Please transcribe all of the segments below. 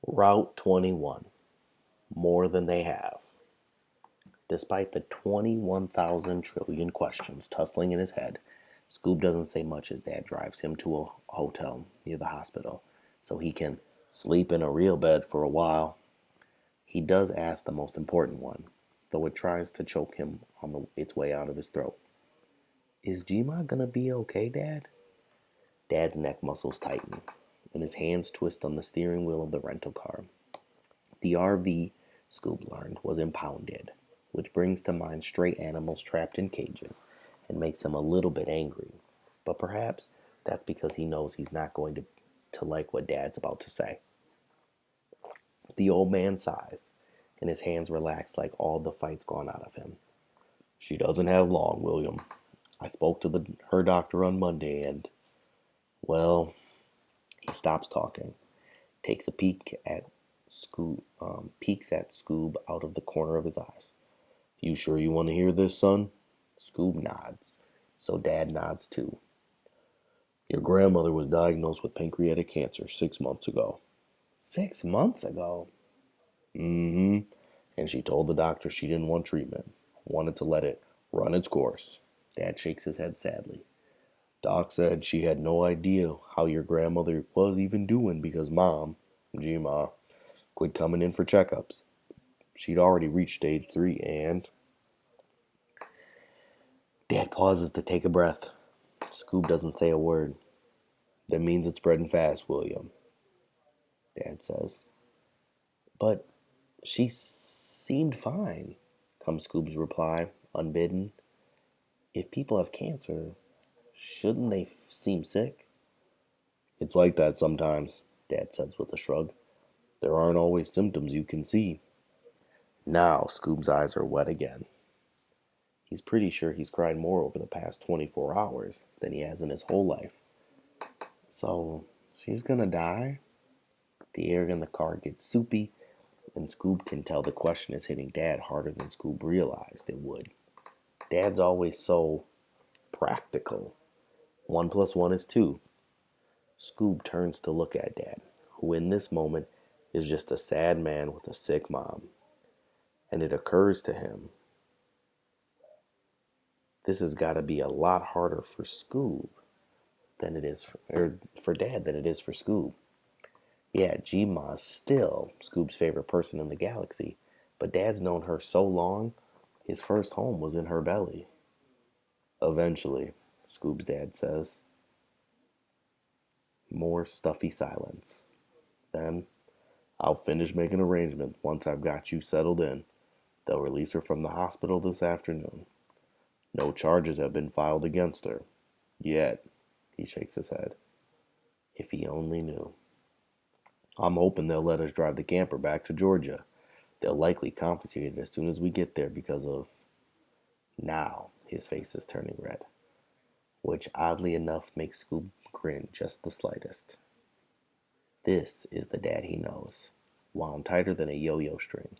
Route 21. More than they have. Despite the 21,000 trillion questions tussling in his head, Scoob doesn't say much as Dad drives him to a hotel near the hospital so he can sleep in a real bed for a while. He does ask the most important one, though it tries to choke him on its way out of his throat. Is Gma gonna be okay, Dad? Dad's neck muscles tighten, and his hands twist on the steering wheel of the rental car. The RV, Scoob learned, was impounded, which brings to mind stray animals trapped in cages and makes him a little bit angry. But perhaps that's because he knows he's not going to like what Dad's about to say. The old man sighs, and his hands relax like all the fight's gone out of him. She doesn't have long, William. I spoke to her doctor on Monday, and, well, he stops talking, takes a peeks at Scoob out of the corner of his eyes. You sure you want to hear this, son? Scoob nods, so Dad nods too. Your grandmother was diagnosed with pancreatic cancer 6 months ago. 6 months ago? Mm-hmm. And she told the doctor she didn't want treatment, wanted to let it run its course. Dad shakes his head sadly. Doc said she had no idea how your grandmother was even doing because Mom, Gma, quit coming in for checkups. She'd already reached stage 3 and... Dad pauses to take a breath. Scoob doesn't say a word. That means it's spreading fast, William, Dad says. But she seemed fine, comes Scoob's reply, unbidden. If people have cancer, shouldn't they seem sick? It's like that sometimes, Dad says with a shrug. There aren't always symptoms you can see. Now Scoob's eyes are wet again. He's pretty sure he's cried more over the past 24 hours than he has in his whole life. So, she's gonna die? The air in the car gets soupy, and Scoob can tell the question is hitting Dad harder than Scoob realized it would. Dad's always so practical. 1 plus 1 is 2. Scoob turns to look at Dad, who in this moment is just a sad man with a sick mom. And it occurs to him, this has got to be a lot harder for Scoob than it is for Dad than it is for Scoob. Yeah, Gma's still Scoob's favorite person in the galaxy, but Dad's known her so long, his first home was in her belly. Eventually, Scoob's dad says. More stuffy silence. Then, I'll finish making arrangements once I've got you settled in. They'll release her from the hospital this afternoon. No charges have been filed against her. Yet, he shakes his head. If he only knew. I'm hoping they'll let us drive the camper back to Georgia. They'll likely confiscate it as soon as we get there because of... Now, his face is turning red, which oddly enough makes Scoob grin just the slightest. This is the Dad he knows, wound tighter than a yo-yo string.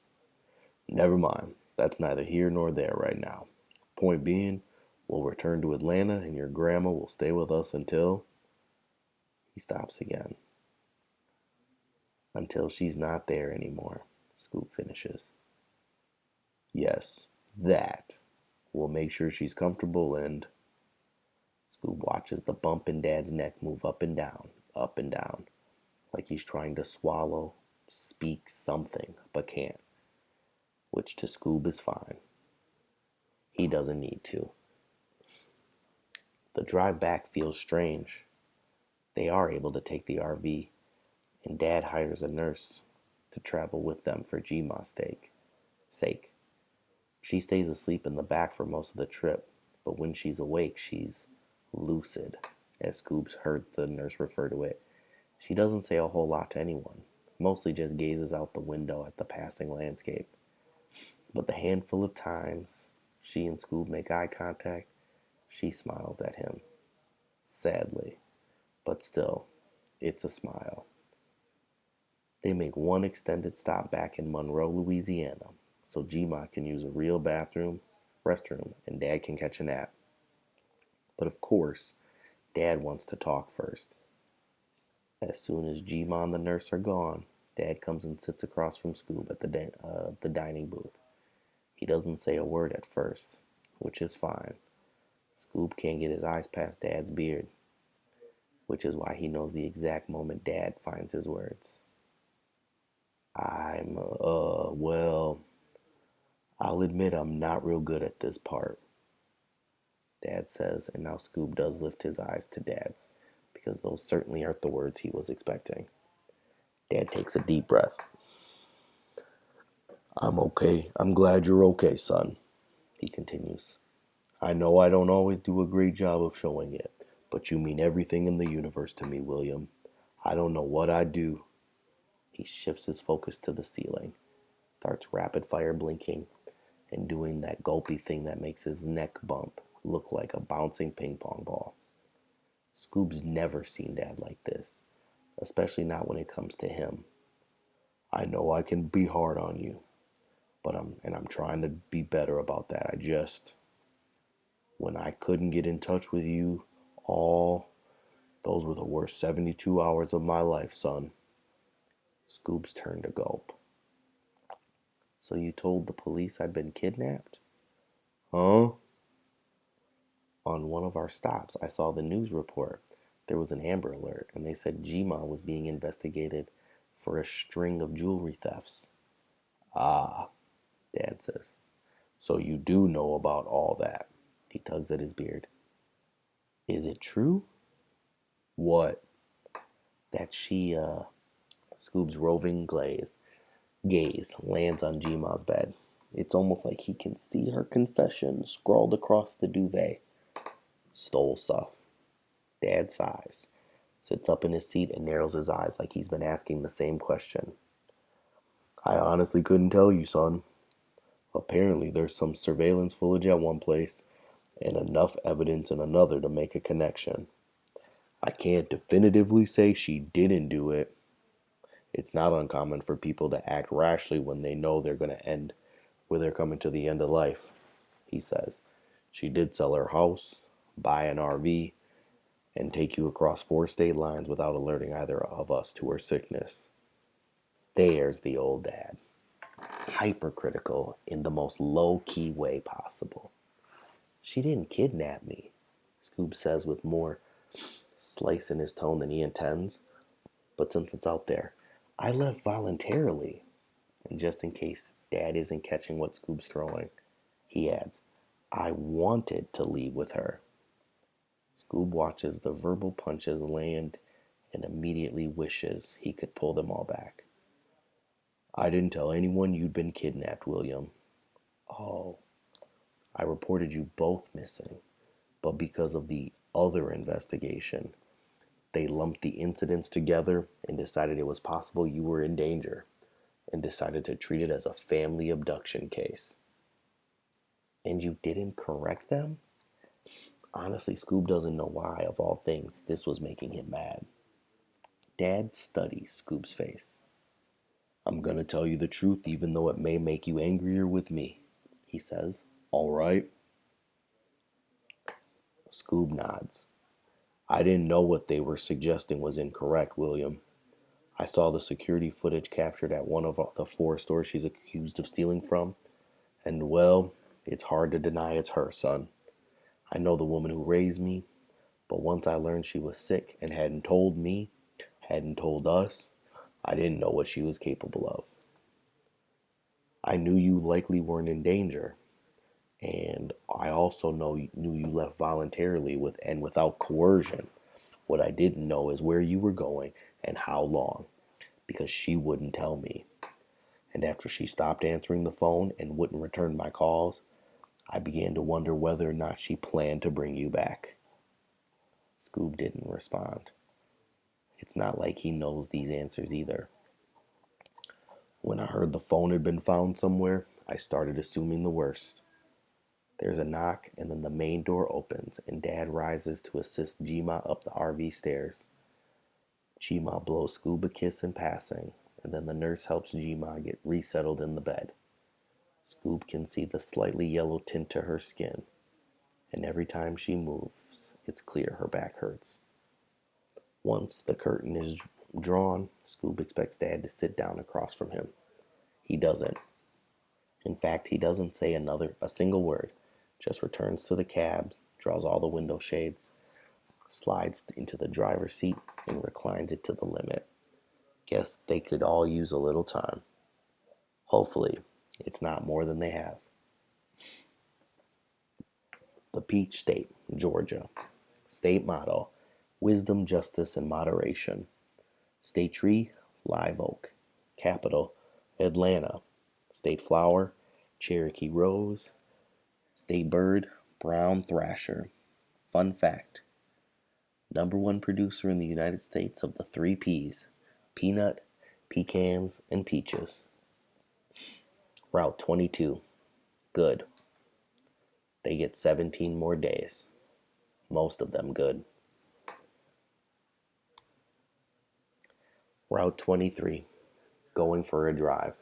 Never mind, that's neither here nor there right now. Point being, we'll return to Atlanta and your grandma will stay with us until... He stops again. Until she's not there anymore, Scoob finishes. Yes, that. We'll make sure she's comfortable and... Scoob watches the bump in Dad's neck move up and down, like he's trying to swallow, speak something, but can't. Which to Scoob is fine. He doesn't need to. The drive back feels strange. They are able to take the RV, and Dad hires a nurse to travel with them for Gma's sake. She stays asleep in the back for most of the trip, but when she's awake, she's lucid, as Scoob's heard the nurse refer to it. She doesn't say a whole lot to anyone, mostly just gazes out the window at the passing landscape. But the handful of times she and Scoob make eye contact, she smiles at him. Sadly, but still, it's a smile. They make one extended stop back in Monroe, Louisiana, so Gma can use a real restroom, and Dad can catch a nap. But of course, Dad wants to talk first. As soon as Gma and the nurse are gone, Dad comes and sits across from Scoob at the dining booth. He doesn't say a word at first, which is fine. Scoob can't get his eyes past Dad's beard, which is why he knows the exact moment Dad finds his words. Well, I'll admit I'm not real good at this part, Dad says, and now Scoob does lift his eyes to Dad's, because those certainly aren't the words he was expecting. Dad takes a deep breath. I'm okay. I'm glad you're okay, son, he continues. I know I don't always do a great job of showing it, but you mean everything in the universe to me, William. I don't know what I'd do. He shifts his focus to the ceiling, starts rapid fire blinking, and doing that gulpy thing that makes his neck bump look like a bouncing ping pong ball. Scoob's never seen Dad like this, especially not when it comes to him. I know I can be hard on you, but I'm trying to be better about that. When I couldn't get in touch with you, all those were the worst 72 hours of my life, son. Scoob's turned to gulp. So you told the police I'd been kidnapped? Huh? On one of our stops, I saw the news report. There was an Amber Alert, and they said Jima was being investigated for a string of jewelry thefts. Ah, Dad says. So you do know about all that. He tugs at his beard. Is it true? What? That Scoob's roving gaze lands on Jima's bed. It's almost like he can see her confession scrawled across the duvet. Stole stuff. Dad sighs, sits up in his seat and narrows his eyes like he's been asking the same question. I honestly couldn't tell you, son. Apparently there's some surveillance footage at one place and enough evidence in another to make a connection. I can't definitively say she didn't do it. It's not uncommon for people to act rashly when they know they're going to end where they're coming to the end of life, he says. She did sell her house, buy an RV, and take you across 4 state lines without alerting either of us to her sickness. There's the old dad. Hypercritical in the most low-key way possible. She didn't kidnap me, Scoob says with more slice in his tone than he intends. But since it's out there, I left voluntarily. And just in case Dad isn't catching what Scoob's throwing, he adds, I wanted to leave with her. Scoob watches the verbal punches land and immediately wishes he could pull them all back. I didn't tell anyone you'd been kidnapped, William. Oh, I reported you both missing, but because of the other investigation, they lumped the incidents together and decided it was possible you were in danger and decided to treat it as a family abduction case. And you didn't correct them? Honestly, Scoob doesn't know why, of all things, this was making him mad. Dad studies Scoob's face. I'm gonna tell you the truth even though it may make you angrier with me, he says. All right? Scoob nods. I didn't know what they were suggesting was incorrect, William. I saw the security footage captured at one of the 4 stores she's accused of stealing from, and well, it's hard to deny it's her, son. I know the woman who raised me, but once I learned she was sick and hadn't told me, hadn't told us, I didn't know what she was capable of. I knew you likely weren't in danger, and I also knew you left voluntarily and without coercion. What I didn't know is where you were going and how long, because she wouldn't tell me. And after she stopped answering the phone and wouldn't return my calls, I began to wonder whether or not she planned to bring you back. Scoob didn't respond. It's not like he knows these answers either. When I heard the phone had been found somewhere, I started assuming the worst. There's a knock, and then the main door opens, and Dad rises to assist Jima up the RV stairs. Jima blows Scoob a kiss in passing, and then the nurse helps Jima get resettled in the bed. Scoob can see the slightly yellow tint to her skin, and every time she moves, it's clear her back hurts. Once the curtain is drawn, Scoob expects Dad to sit down across from him. He doesn't. In fact, he doesn't say a single word, just returns to the cab, draws all the window shades, slides into the driver's seat, and reclines it to the limit. Guess they could all use a little time. Hopefully, it's not more than they have. The Peach State, Georgia. State motto: wisdom, justice, and moderation. State tree: live oak. Capital: Atlanta. State flower: Cherokee rose. State bird: brown thrasher. Fun fact: #1 producer in the United States of the 3 P's: peanut, pecans, and peaches. Route 22. Good. They get 17 more days. Most of them good. Route 23. Going for a drive.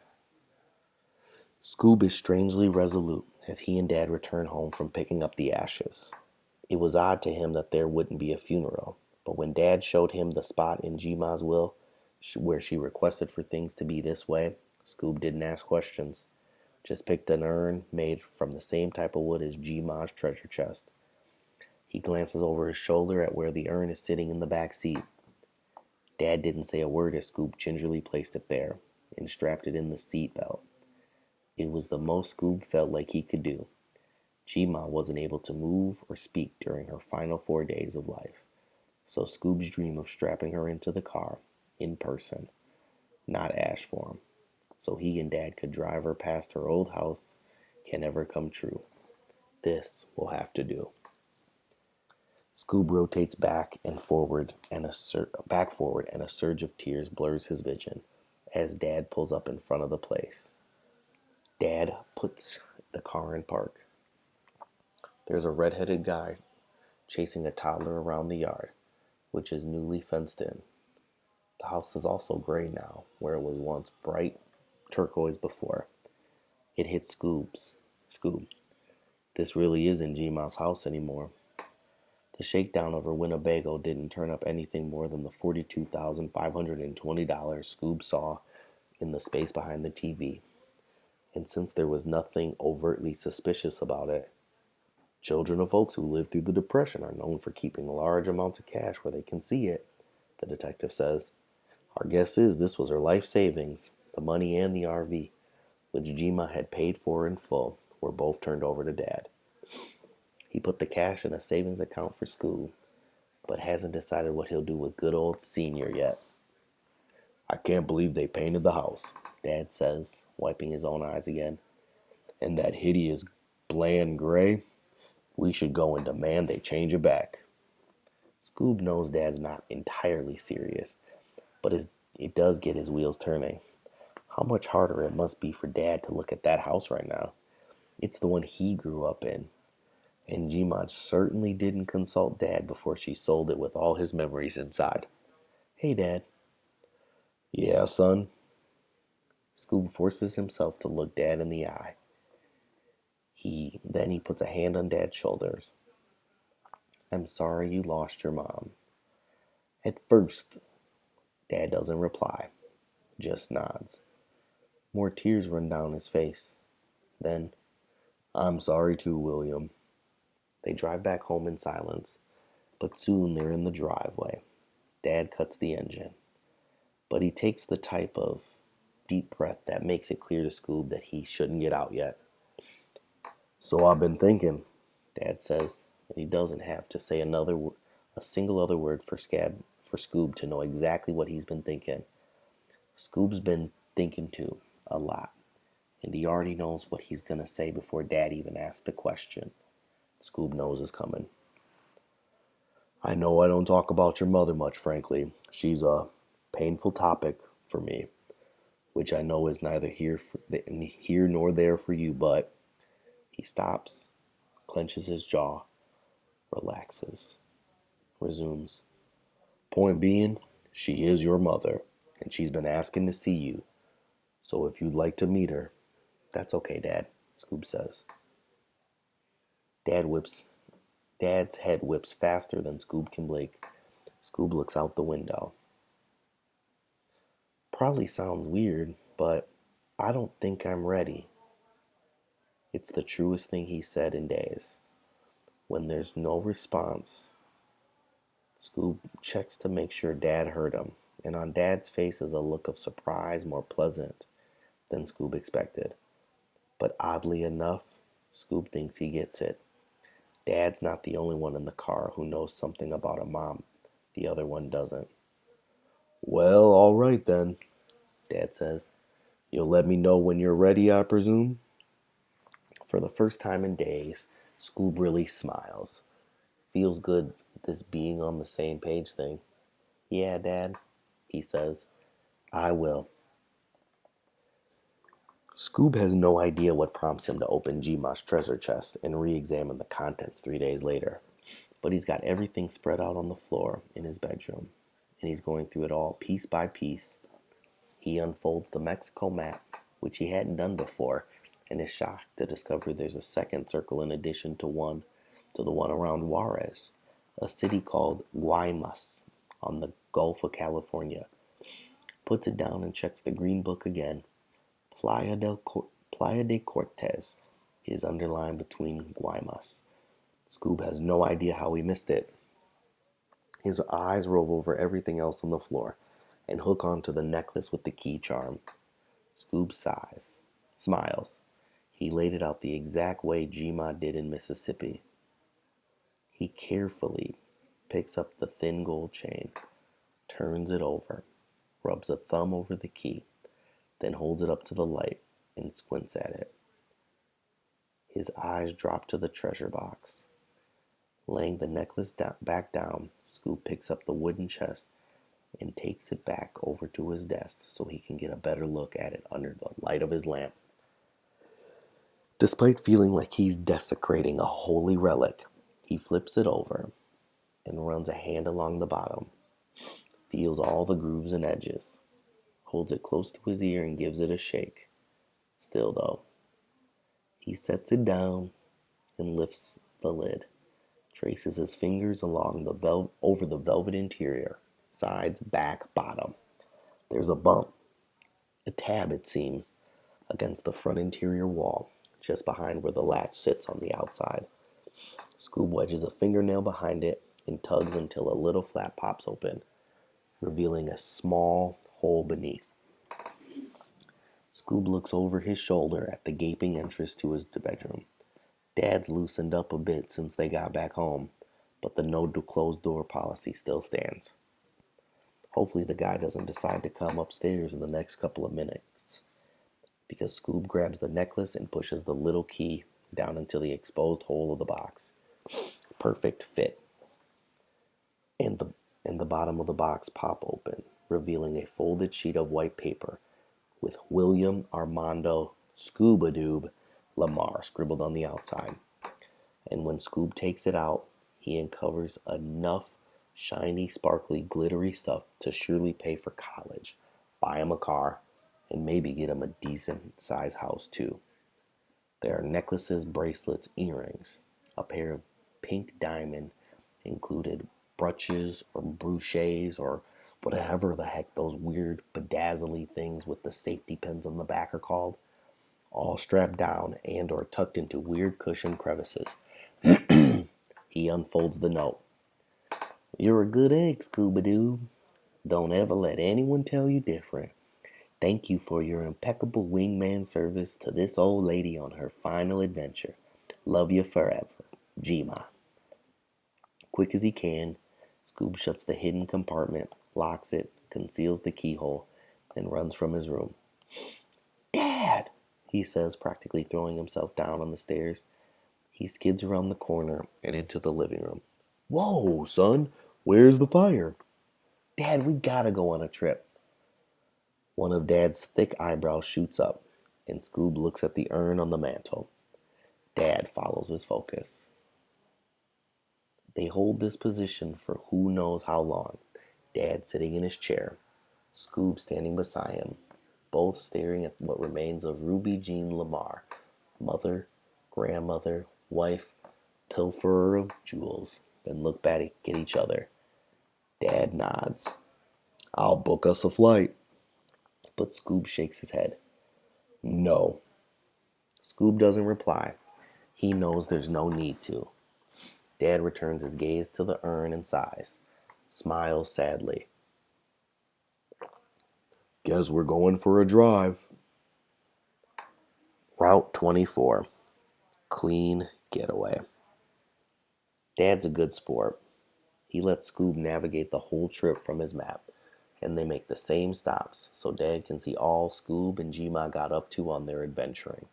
Scoob is strangely resolute as he and Dad return home from picking up the ashes. It was odd to him that there wouldn't be a funeral, but when Dad showed him the spot in G-Ma's will where she requested for things to be this way, Scoob didn't ask questions. Just picked an urn made from the same type of wood as G-Ma's treasure chest. He glances over his shoulder at where the urn is sitting in the back seat. Dad didn't say a word as Scoob gingerly placed it there and strapped it in the seat belt. It was the most Scoob felt like he could do. G-Ma wasn't able to move or speak during her final 4 days of life, so Scoob's dream of strapping her into the car, in person, not ash form, so he and Dad could drive her past her old house, can never come true. This will have to do. Scoob rotates back forward, and a surge of tears blurs his vision as Dad pulls up in front of the place. Dad puts the car in park. There's a red-headed guy chasing a toddler around the yard, which is newly fenced in. The house is also gray now, where it was once bright turquoise before. It hits Scoob. This really isn't G-Ma's house anymore. The shakedown over Winnebago didn't turn up anything more than the $42,520 Scoob saw in the space behind the TV. And since there was nothing overtly suspicious about it, children of folks who lived through the Depression are known for keeping large amounts of cash where they can see it, the detective says. Our guess is this was her life savings. The money and the RV, which G-Ma had paid for in full, were both turned over to Dad. He put the cash in a savings account for Scoob, but hasn't decided what he'll do with good old Senior yet. I can't believe they painted the house, Dad says, wiping his own eyes again. And that hideous bland gray? We should go and demand they change it back. Scoob knows Dad's not entirely serious, but it does get his wheels turning. How much harder it must be for Dad to look at that house right now. It's the one he grew up in. And G-Ma certainly didn't consult Dad before she sold it with all his memories inside. Hey, Dad. Yeah, son? Scoob forces himself to look Dad in the eye. Then he puts a hand on Dad's shoulders. I'm sorry you lost your mom. At first, Dad doesn't reply, just nods. More tears run down his face. Then, I'm sorry too, William. They drive back home in silence, but soon they're in the driveway. Dad cuts the engine, but he takes the type of deep breath that makes it clear to Scoob that he shouldn't get out yet. So I've been thinking, Dad says, and he doesn't have to say a single other word for Scoob to know exactly what he's been thinking. Scoob's been thinking too, a lot, and he already knows what he's going to say before Dad even asks the question. Scoob knows is coming. I know I don't talk about your mother much, frankly. She's a painful topic for me, which I know is neither here nor there for you, but he stops, clenches his jaw, relaxes, resumes. Point being, she is your mother, and she's been asking to see you. So if you'd like to meet her, that's okay, Dad, Scoob says. Dad's head whips faster than Scoob can blink. Scoob looks out the window. Probably sounds weird, but I don't think I'm ready. It's the truest thing he said in days. When there's no response, Scoob checks to make sure Dad heard him, and on Dad's face is a look of surprise more pleasant than Scoob expected. But oddly enough, Scoob thinks he gets it. Dad's not the only one in the car who knows something about a mom the other one doesn't. Well, all right then, Dad says. You'll let me know when you're ready, I presume? For the first time in days, Scoob really smiles. Feels good, this being on the same page thing. Yeah, Dad, he says. I will. Scoob has no idea what prompts him to open Gma's treasure chest and re-examine the contents 3 days later. But he's got everything spread out on the floor in his bedroom, and he's going through it all piece by piece. He unfolds the Mexico map, which he hadn't done before, and is shocked to discover there's a second circle in addition to the one around Juarez, a city called Guaymas on the Gulf of California. Puts it down and checks the green book again. Playa de Cortez is underlined between Guaymas. Scoob has no idea how he missed it. His eyes rove over everything else on the floor and hook onto the necklace with the key charm. Scoob smiles. He laid it out the exact way Gma did in Mississippi. He carefully picks up the thin gold chain, turns it over, rubs a thumb over the key, then holds it up to the light and squints at it. His eyes drop to the treasure box. Laying the necklace back down, Scoob picks up the wooden chest and takes it back over to his desk so he can get a better look at it under the light of his lamp. Despite feeling like he's desecrating a holy relic, he flips it over and runs a hand along the bottom, feels all the grooves and edges, holds it close to his ear and gives it a shake. Still though, he sets it down and lifts the lid, traces his fingers along over the velvet interior, sides, back, bottom. There's a bump, a tab it seems, against the front interior wall, just behind where the latch sits on the outside. Scoob wedges a fingernail behind it and tugs until a little flap pops open, revealing a small hole beneath. Scoob looks over his shoulder at the gaping entrance to his bedroom. Dad's loosened up a bit since they got back home, but the no closed door policy still stands. Hopefully the guy doesn't decide to come upstairs in the next couple of minutes, because Scoob grabs the necklace and pushes the little key down into the exposed hole of the box. Perfect fit. And the bottom of the box pop open, revealing a folded sheet of white paper with William Armando Scuba-Doob Lamar scribbled on the outside. And when Scoob takes it out, he uncovers enough shiny, sparkly, glittery stuff to surely pay for college, buy him a car, and maybe get him a decent sized house too. There are necklaces, bracelets, earrings, a pair of pink diamond included brooches or brooches or whatever the heck those weird bedazzly things with the safety pins on the back are called, all strapped down and or tucked into weird cushion crevices. He unfolds the note. You're a good egg, Scooby-Doo. Don't ever let anyone tell you different. Thank you for your impeccable wingman service to this old lady on her final adventure. Love you forever, Gma. Quick as he can, Scoob shuts the hidden compartment, locks it, conceals the keyhole, and runs from his room. Dad, he says, practically throwing himself down on the stairs. He skids around the corner and into the living room. Whoa, son, where's the fire? Dad, we gotta go on a trip. One of Dad's thick eyebrows shoots up, and Scoob looks at the urn on the mantel. Dad follows his focus. They hold this position for who knows how long. Dad sitting in his chair, Scoob standing beside him, both staring at what remains of Ruby Jean Lamar, mother, grandmother, wife, pilferer of jewels, then look back at each other. Dad nods. I'll book us a flight. But Scoob shakes his head. No. Scoob doesn't reply. He knows there's no need to. Dad returns his gaze to the urn and sighs, smiles sadly. Guess we're going for a drive. Route 24. Clean getaway. Dad's a good sport. He lets Scoob navigate the whole trip from his map, and they make the same stops so Dad can see all Scoob and G-Ma got up to on their adventuring.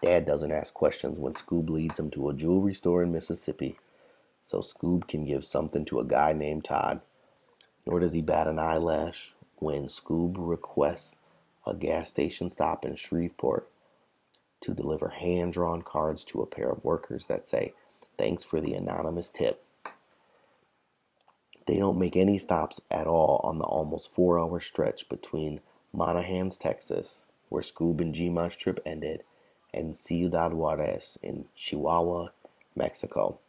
Dad doesn't ask questions when Scoob leads him to a jewelry store in Mississippi, so Scoob can give something to a guy named Todd. Nor does he bat an eyelash when Scoob requests a gas station stop in Shreveport to deliver hand-drawn cards to a pair of workers that say, "Thanks for the anonymous tip." They don't make any stops at all on the almost 4-hour stretch between Monahans, Texas, where Scoob and G-Ma's trip ended, and Ciudad Juarez in Chihuahua, Mexico.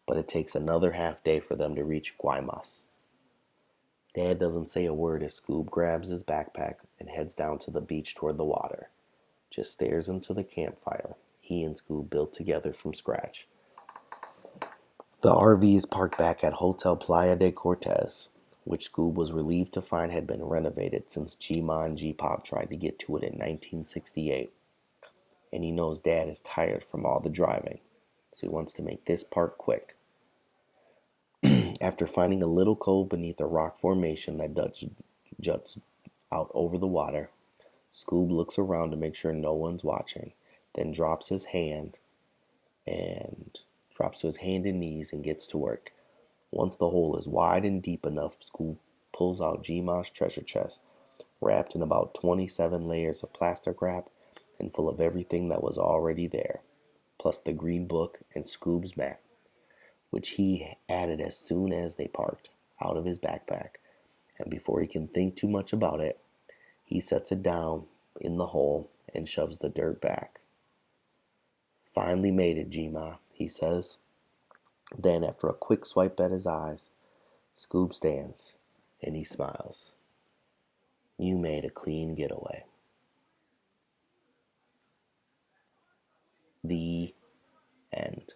But it takes another half day for them to reach Guaymas. Dad doesn't say a word as Scoob grabs his backpack and heads down to the beach toward the water. Just stares into the campfire he and Scoob built together from scratch. The RV is parked back at Hotel Playa de Cortez, which Scoob was relieved to find had been renovated since G-Ma and G-Pop tried to get to it in 1968. And he knows Dad is tired from all the driving, so he wants to make this part quick. After finding a little cove beneath a rock formation that juts out over the water, Scoob looks around to make sure no one's watching, then drops to his hand and knees and gets to work. Once the hole is wide and deep enough, Scoob pulls out G-Ma's treasure chest, wrapped in about 27 layers of plastic wrap and full of everything that was already there, plus the green book and Scoob's map, which he added as soon as they parked, out of his backpack. And before he can think too much about it, he sets it down in the hole and shoves the dirt back. "Finally made it, G-Ma," he says. Then, after a quick swipe at his eyes, Scoob stands and he smiles. "You made a clean getaway." The end.